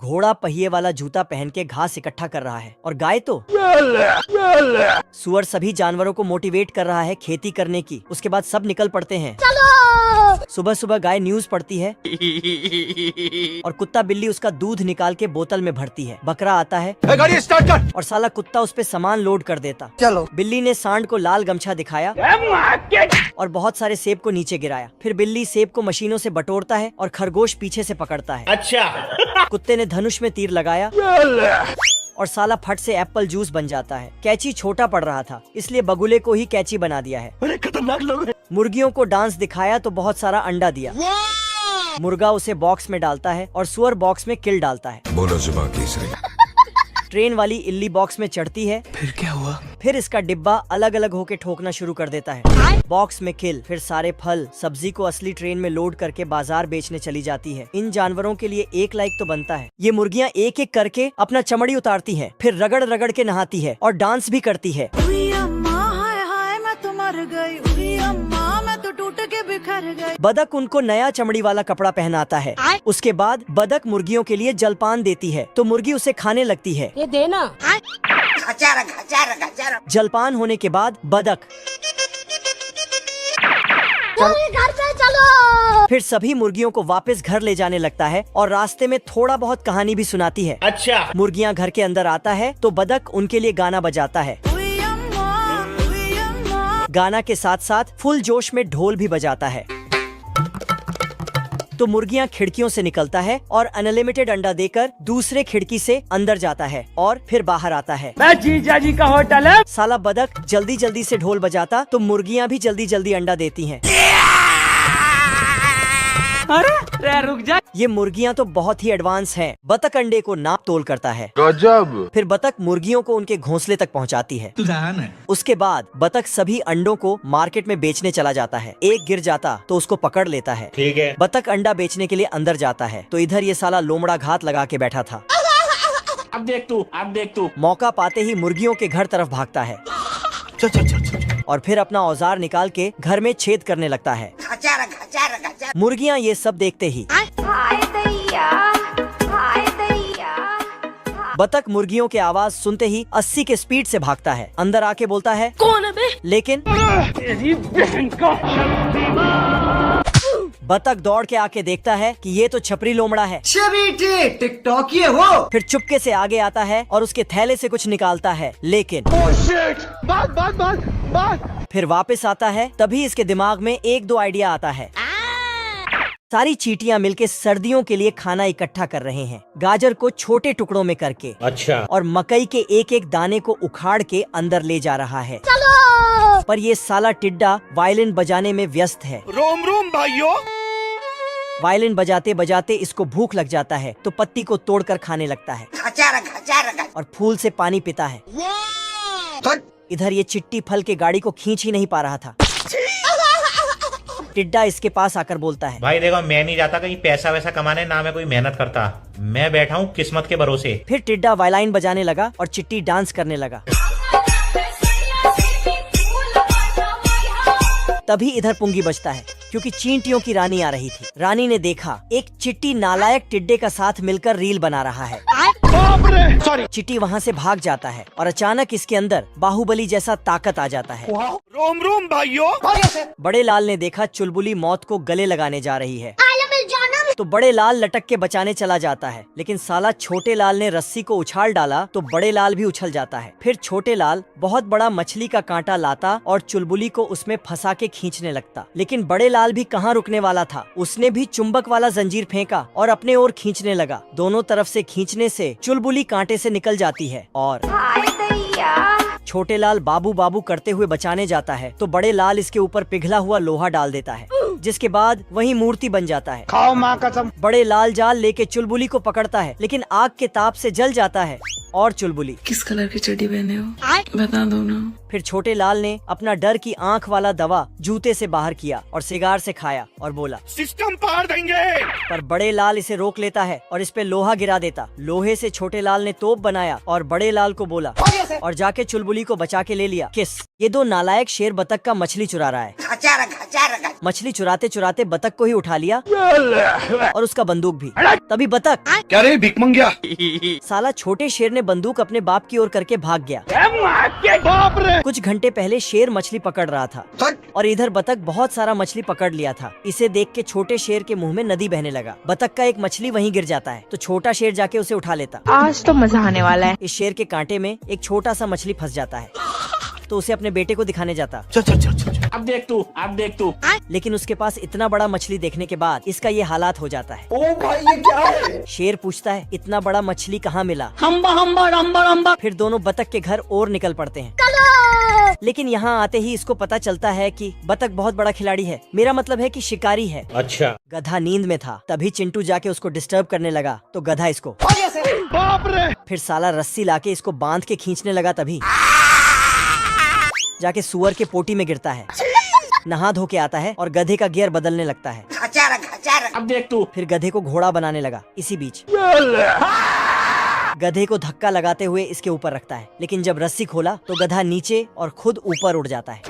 घोड़ा पहिए वाला जूता पहन के घास इकट्ठा कर रहा है और गाय तो सुअर सभी जानवरों को मोटिवेट कर रहा है खेती करने की। उसके बाद सब निकल पड़ते हैं। सुबह सुबह गाय न्यूज पढ़ती है और कुत्ता बिल्ली उसका दूध निकाल के बोतल में भरती है। बकरा आता है गाड़ी स्टार्ट कर और साला कुत्ता उस पे सामान लोड कर देता। चलो। बिल्ली ने सांड को लाल गमछा दिखाया और बहुत सारे सेब को नीचे गिराया। फिर बिल्ली सेब को मशीनों से बटोरता है और खरगोश पीछे से पकड़ता है। अच्छा। कुत्ते ने धनुष में तीर लगाया और साला फट से एप्पल जूस बन जाता है। कैची छोटा पड़ रहा था इसलिए बगुले को ही कैची बना दिया है। अरे खतरनाक लोग हैं। मुर्गियों को डांस दिखाया तो बहुत सारा अंडा दिया। मुर्गा उसे बॉक्स में डालता है और सुअर बॉक्स में किल डालता है। बोलो जुबान तीसरी। ट्रेन वाली इल्ली बॉक्स में चढ़ती है। फिर क्या हुआ? फिर इसका डिब्बा अलग अलग होके ठोकना शुरू कर देता है। बॉक्स में किल। फिर सारे फल सब्जी को असली ट्रेन में लोड करके बाजार बेचने चली जाती है। इन जानवरों के लिए 1 लाइक तो बनता है। ये मुर्गियाँ एक एक करके अपना चमड़ी उतारती हैं, फिर रगड़ रगड़ के नहाती है और डांस भी करती है। बदक उनको नया चमड़ी वाला कपड़ा पहनाता है। उसके बाद बदक मुर्गियों के लिए जलपान देती है तो मुर्गी उसे खाने लगती है। ये देना। जलपान होने के बाद बदक घर पे चलो। फिर सभी मुर्गियों को वापस घर ले जाने लगता है और रास्ते में थोड़ा बहुत कहानी भी सुनाती है। अच्छा। मुर्गियाँ घर के अंदर आता है तो बदक उनके लिए गाना बजाता है। गाना के साथ साथ फुल जोश में ढोल भी बजाता है। तो मुर्गियाँ खिड़कियों से निकलता है और अनलिमिटेड अंडा देकर दूसरे खिड़की से अंदर जाता है और फिर बाहर आता है। मैं जीजा जी का होटल है। साला बदक जल्दी जल्दी से ढोल बजाता तो मुर्गियाँ भी जल्दी जल्दी अंडा देती हैं। अरे रुक जा। ये मुर्गियाँ तो बहुत ही एडवांस हैं। बतख अंडे को नाप तोल करता है। गजब। फिर बतख मुर्गियों को उनके घोंसले तक पहुँचाती है। उसके बाद बतख सभी अंडों को मार्केट में बेचने चला जाता है। एक गिर जाता तो उसको पकड़ लेता है। ठीक है। बतख अंडा बेचने के लिए अंदर जाता है तो इधर ये साला लोमड़ा घात लगा के बैठा था। अब देख तू। मौका पाते ही मुर्गियों के घर तरफ भागता है और फिर अपना औजार निकाल के घर में छेद करने लगता है। मुर्गियाँ ये सब देखते ही बतख मुर्गियों के आवाज सुनते ही 80 के स्पीड से भागता है। अंदर आके बोलता है कौन है बे? लेकिन बतख दौड़ के आके देखता है कि ये तो छपरी लोमड़ा है। टिकटॉक ये हो। फिर चुपके से आगे आता है और उसके थैले से कुछ निकालता है लेकिन फिर वापस आता है। तभी इसके दिमाग में 1-2 आइडिया आता है। सारी चींटियां मिलके सर्दियों के लिए खाना इकट्ठा कर रहे हैं, गाजर को छोटे टुकड़ों में करके। अच्छा। और मकई के एक एक दाने को उखाड़ के अंदर ले जा रहा है। चलो। पर ये साला टिड्डा वायलिन बजाने में व्यस्त है। रोम रोम भाइयों। वायलिन बजाते बजाते इसको भूख लग जाता है तो पत्ती को तोड़कर खाने लगता है और फूल से पानी पीता है। इधर ये चिट्टी फल के गाड़ी को खींच ही नहीं पा रहा था। टिड्डा इसके पास आकर बोलता है, भाई देखो मैं नहीं जाता कहीं पैसा वैसा कमाने, ना मैं कोई मेहनत करता, मैं बैठा हूँ किस्मत के भरोसे। फिर टिड्डा वायलाइन बजाने लगा और चिट्टी डांस करने लगा। तभी इधर पुंगी बजता है क्योंकि चींटियों की रानी आ रही थी। रानी ने देखा एक चिट्टी नालायक टिड्डे का साथ मिलकर रील बना रहा है। चिट्टी वहाँ से भाग जाता है और अचानक इसके अंदर बाहुबली जैसा ताकत आ जाता है। रोम रोम भाइयों। बड़े लाल ने देखा चुलबुली मौत को गले लगाने जा रही है तो बड़े लाल लटक के बचाने चला जाता है, लेकिन साला छोटे लाल ने रस्सी को उछाल डाला तो बड़े लाल भी उछल जाता है। फिर छोटे लाल बहुत बड़ा मछली का कांटा लाता और चुलबुली को उसमें फंसा के खींचने लगता, लेकिन बड़े लाल भी कहाँ रुकने वाला था। उसने भी चुंबक वाला जंजीर फेंका और अपने ओर खींचने लगा। दोनों तरफ से खींचने से चुलबुली कांटे से निकल जाती है और छोटे लाल बाबू बाबू करते हुए बचाने जाता है तो बड़े लाल इसके ऊपर पिघला हुआ लोहा डाल देता है, जिसके बाद वही मूर्ति बन जाता है। खाओ माँ कसम। बड़े लाल जाल लेके चुलबुली को पकड़ता है, लेकिन आग के ताप से जल जाता है और चुलबुली किस कलर की चड्डी पहने हो बता दो ना। फिर छोटे लाल ने अपना डर की आंख वाला दवा जूते से बाहर किया और सिगार से खाया और बोला सिस्टम पार देंगे। पर बड़े लाल इसे रोक लेता है और इस पे लोहा गिरा देता। लोहे से छोटे लाल ने तोप बनाया और बड़े लाल को बोला और जाके चुलबुली को बचा के ले लिया। किस ये दो नालायक शेर बतख का मछली चुरा रहा है। मछली चुरा चुराते चुराते बतख को ही उठा लिया और उसका बंदूक भी। तभी बतख, क्या रे भिख मंगिया? साला छोटे शेर ने बंदूक अपने बाप की ओर करके भाग गया। बाप रे! कुछ घंटे पहले शेर मछली पकड़ रहा था और इधर बतख बहुत सारा मछली पकड़ लिया था। इसे देख के छोटे शेर के मुंह में नदी बहने लगा। बतख का एक मछली वहीं गिर जाता है तो छोटा शेर जाके उसे उठा लेता। आज तो मजा आने वाला है। इस शेर के कांटे में एक छोटा सा मछली फंस जाता है तो उसे अपने बेटे को दिखाने जाता। अब देख तू। लेकिन उसके पास इतना बड़ा मछली देखने के बाद इसका ये हालात हो जाता है। ओ भाई ये क्या है? शेर पूछता है इतना बड़ा मछली कहाँ मिला? हम्बा फिर दोनों बतख के घर और निकल पड़ते हैं। लेकिन यहाँ आते ही इसको पता चलता है कि बतख बहुत बड़ा खिलाड़ी है, मेरा मतलब है कि शिकारी है। अच्छा। गधा नींद में था, तभी चिंटू जाके उसको डिस्टर्ब करने लगा तो गधा इसको बाप रे! फिर साला रस्सी लाके इसको बांध के खींचने लगा, तभी जाके सुअर के पोटी में गिरता है। नहा धो के आता है और गधे का गियर बदलने लगता है। अब देख तू। फिर गधे को घोड़ा बनाने लगा। इसी बीच गधे को धक्का लगाते हुए इसके ऊपर रखता है, लेकिन जब रस्सी खोला तो गधा नीचे और खुद ऊपर उड़ जाता है।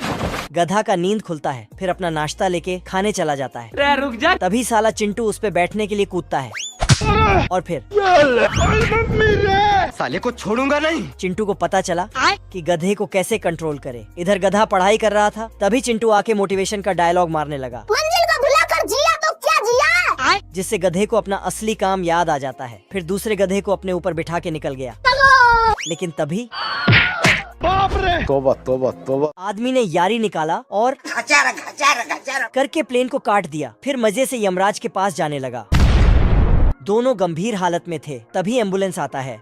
गधा का नींद खुलता है, फिर अपना नाश्ता लेके खाने चला जाता है। रुक जा। तभी साला चिंटू उस पे बैठने के लिए कूदता है और फिर साले को छोड़ूंगा नहीं। चिंटू को पता चला कि गधे को कैसे कंट्रोल करे। इधर गधा पढ़ाई कर रहा था, तभी चिंटू आके मोटिवेशन का डायलॉग मारने लगा, मंजिल को भुलाकर जिया तो क्या जिया। जिससे गधे को अपना असली काम याद आ जाता है। फिर दूसरे गधे को अपने ऊपर बिठा के निकल गया। लेकिन तभी बाप रे! तोबा। आदमी ने यारी निकाला और करके प्लेन को काट दिया। फिर मजे से यमराज के पास जाने लगा। दोनों गंभीर हालत में थे, तभी एम्बुलेंस आता है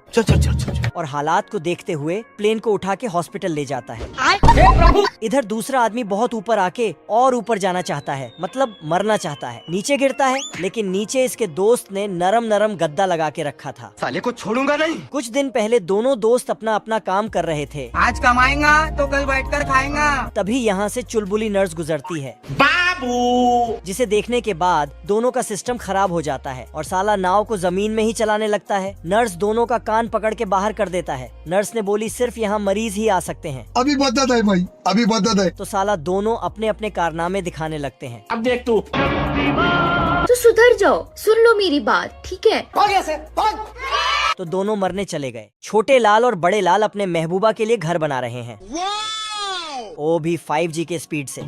और हालात को देखते हुए प्लेन को उठा के हॉस्पिटल ले जाता है। इधर दूसरा आदमी बहुत ऊपर आके और ऊपर जाना चाहता है, मतलब मरना चाहता है। नीचे गिरता है, लेकिन नीचे इसके दोस्त ने नरम नरम गद्दा लगा के रखा था। साले को छोड़ूंगा नहीं। कुछ दिन पहले दोनों दोस्त अपना अपना काम कर रहे थे। आज कमाएगा तो कल बैठकर खाएगा। तभी यहाँ से चुलबुली नर्स गुजरती है, बाबू! जिसे देखने के बाद दोनों का सिस्टम खराब हो जाता है और साला नाव को जमीन में ही चलाने लगता है। नर्स दोनों का कान पकड़ के बाहर कर देता है। नर्स ने बोली सिर्फ यहाँ मरीज ही आ सकते हैं। अभी बदत है भाई, अभी बदत है। तो साला दोनों अपने अपने कारनामे दिखाने लगते हैं। अब देख तू। तो सुधर जाओ, सुन लो मेरी बात, ठीक है? तो दोनों मरने चले गए। छोटे लाल और बड़े लाल अपने महबूबा के लिए घर बना रहे हैं, वो भी 5G के स्पीड से।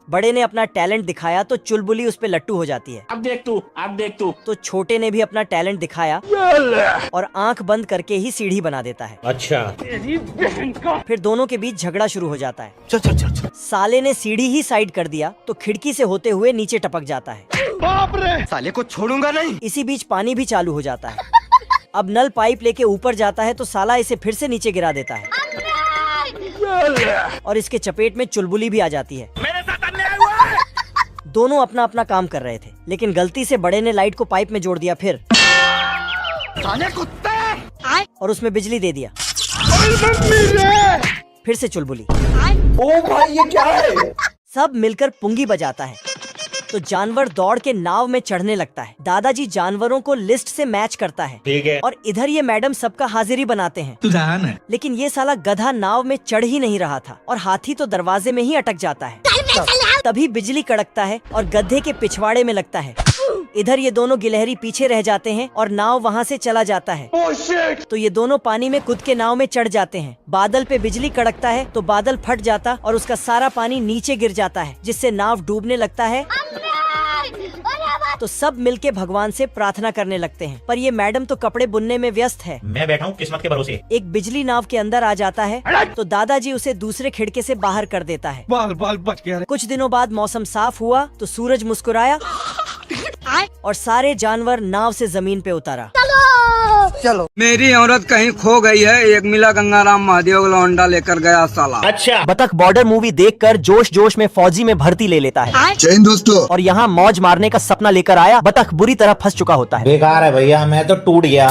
बड़े ने अपना टैलेंट दिखाया तो चुलबुली उस पे लट्टू हो जाती है। अब देख तू। तो छोटे ने भी अपना टैलेंट दिखाया और आंख बंद करके ही सीढ़ी बना देता है। अच्छा। फिर दोनों के बीच झगड़ा शुरू हो जाता है। साले ने सीढ़ी ही साइड कर दिया तो खिड़की से होते हुए नीचे टपक जाता है। बाप रे! साले को छोड़ूंगा नहीं। इसी बीच पानी भी चालू हो जाता है। अब नल पाइप लेके ऊपर जाता है तो साला इसे फिर से नीचे गिरा देता है और इसके चपेट में चुलबुली भी आ जाती है। मेरे साथ अन्याय हुआ है। दोनों अपना अपना काम कर रहे थे, लेकिन गलती से बड़े ने लाइट को पाइप में जोड़ दिया, फिर साले कुत्ते। और उसमें बिजली दे दिया। फिर से चुलबुली। ओ भाई ये क्या है? सब मिलकर पुंगी बजाता है तो जानवर दौड़ के नाव में चढ़ने लगता है। दादाजी जानवरों को लिस्ट से मैच करता है ठीक है। और इधर ये मैडम सबका हाजिरी बनाते हैं। लेकिन ये साला गधा नाव में चढ़ ही नहीं रहा था और हाथी तो दरवाजे में ही अटक जाता है। तभी बिजली कड़कता है और गधे के पिछवाड़े में लगता है। इधर ये दोनों गिलहरी पीछे रह जाते हैं और नाव वहाँ से चला जाता है। तो ये दोनों पानी में कूद के नाव में चढ़ जाते हैं। बादल पे बिजली कड़कता है तो बादल फट जाता और उसका सारा पानी नीचे गिर जाता है, जिससे नाव डूबने लगता है। तो सब मिलके भगवान से प्रार्थना करने लगते हैं, पर ये मैडम तो कपड़े बुनने में व्यस्त है। मैं बैठा हूँ किस्मत के भरोसे। एक बिजली नाव के अंदर आ जाता है तो दादाजी उसे दूसरे खिड़के से बाहर कर देता है। बाल बच गया। कुछ दिनों बाद मौसम साफ हुआ तो सूरज मुस्कुराया और सारे जानवर नाव से जमीन पे उतारा। चलो। मेरी औरत कहीं खो गई है, एक मिला गंगाराम महादेव लौंडा लेकर गया साला। अच्छा। बतख बॉर्डर मूवी देखकर जोश जोश में फौजी में भर्ती ले लेता है जय हिंद दोस्तों। और यहाँ मौज मारने का सपना लेकर आया बतख बुरी तरह फंस चुका होता है। बेकार है भैया, मैं तो टूट गया।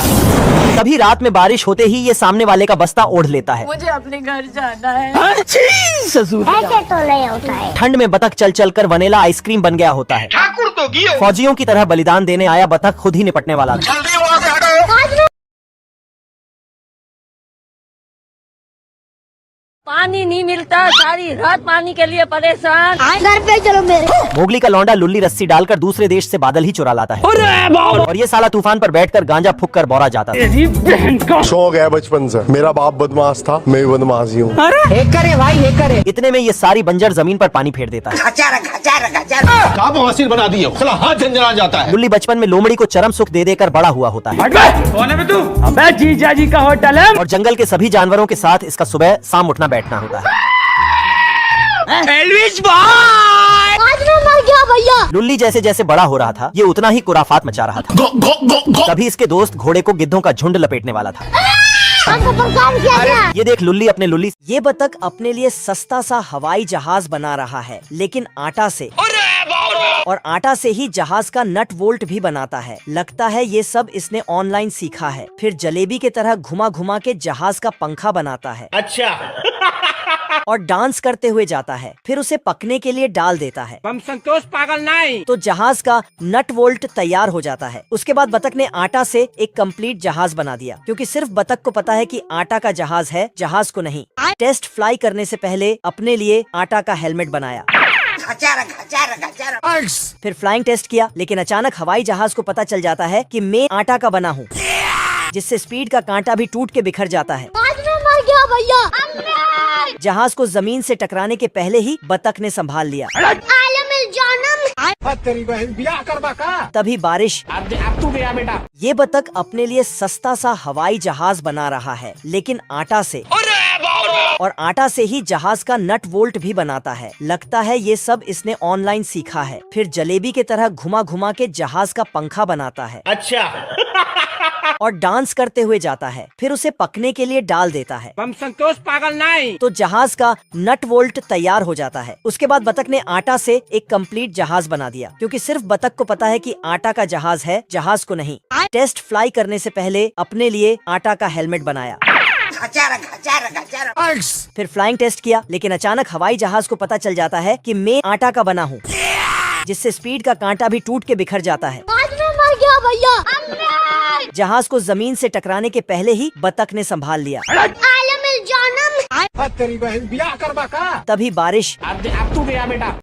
तभी रात में बारिश होते ही ये सामने वाले का बस्ता ओढ़ लेता है। मुझे अपने घर जाना है। ऐसे तो नहीं होता है। ठंड में बतख चल चल कर वनीला आइसक्रीम बन गया होता है। ठाकुर तो गियो। फौजियों की तरह बलिदान देने आया बतख खुद ही निपटने वाला था। जल्दी वहाँ से हटो। पानी नहीं मिलता, सारी रात पानी के लिए परेशान। घर पे चलो मेरे। मोगली का लौंडा लुल्ली रस्सी डालकर दूसरे देश से बादल ही चुरा लाता है और ये साला तूफान पर बैठकर गांजा फूक कर बोरा जाता था। शौक है बचपन से, मेरा बाप बदमाश था, मैं भी बदमाश ही हूँ। इतने में ये सारी बंजर जमीन पर पानी फेर देता है। आप हासिल बना दिए, साला हाथ झंझना जाता है। लुल्ली बचपन में लोमड़ी को चरम सुख दे देकर बड़ा हुआ होता है कौन है बे तू? अबे जीजा जी का होटल है और जंगल के सभी जानवरों के साथ इसका सुबह शाम उठना बैठना होता है। आज मैं मर गया भैया। लुल्ली जैसे जैसे बड़ा हो रहा था ये उतना ही कुराफात मचा रहा था। तभी इसके दोस्त घोड़े को गिद्धों का झुंड लपेटने वाला था। हमको परेशान किया गया। ये देख लुल्ली अपने लुल्ली। ये बतख अपने लिए सस्ता सा हवाई जहाज बना रहा है, लेकिन आटा से, और आटा से ही जहाज का नट वोल्ट भी बनाता है। लगता है ये सब इसने ऑनलाइन सीखा है। फिर जलेबी की तरह घुमा घुमा के जहाज का पंखा बनाता है। अच्छा और डांस करते हुए जाता है। फिर उसे पकने के लिए डाल देता है। हम संतोष पागल नहीं। तो जहाज का नट वोल्ट तैयार हो जाता है। उसके बाद बतख ने आटा से एक कंप्लीट जहाज बना दिया, क्योंकि सिर्फ बतख को पता है कि आटा का जहाज है, जहाज को नहीं। टेस्ट फ्लाई करने से पहले अपने लिए आटा का हेलमेट बनाया। फिर फ्लाइंग टेस्ट किया, लेकिन अचानक हवाई जहाज को पता चल जाता है कि मैं आटा का बना हूँ, जिससे स्पीड का कांटा भी टूट के बिखर जाता है। आज मैं मर गया भैया। जहाज को जमीन से टकराने के पहले ही बतख ने संभाल लिया। तेरी बहन ब्याह करवा का। तभी बारिश। अब तू गया बेटा। ये बतख अपने लिए सस्ता सा हवाई जहाज बना रहा है, लेकिन आटा से, और आटा से ही जहाज का नट वोल्ट भी बनाता है। लगता है ये सब इसने ऑनलाइन सीखा है। फिर जलेबी की तरह घुमा घुमा के जहाज का पंखा बनाता है। अच्छा और डांस करते हुए जाता है। फिर उसे पकने के लिए डाल देता है। हम संतोष पागल नहीं। तो जहाज का नट वोल्ट तैयार हो जाता है। उसके बाद बतख ने आटा से एक कंप्लीट जहाज बना दिया, क्योंकि सिर्फ बतख को पता है कि आटा का जहाज है, जहाज को नहीं। टेस्ट फ्लाई करने से पहले अपने लिए आटा का हेलमेट बनाया। फिर फ्लाइंग टेस्ट किया, लेकिन अचानक हवाई जहाज को पता चल जाता है कि मैं आटा का बना हूँ, जिससे स्पीड का कांटा भी टूट के बिखर जाता है। आज मैं मर गया भैया। जहाज को जमीन से टकराने के पहले ही बतख ने संभाल लिया। तेरी बहन ब्याह करवा का। तभी बारिश। अब तू गया बेटा।